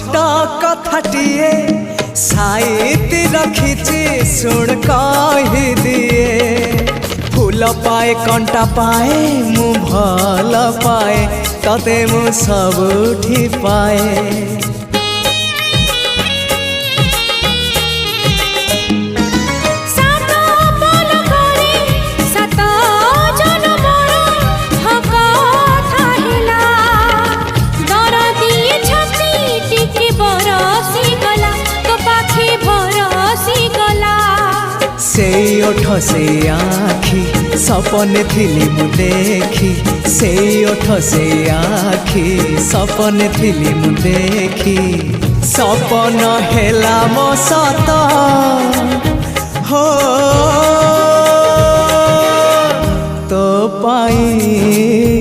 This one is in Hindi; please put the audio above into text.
छोटा कथाटिए साइती रखिछि सुन कहि दिए फूल पाए कंटा पाए मु भल पाए तते मु सबुठी पाए से ओठ से आखि सपने थिली मु देखी से ओठ से आखि सपने थिली मु देखी सपन हेला मो सत हो तो पाई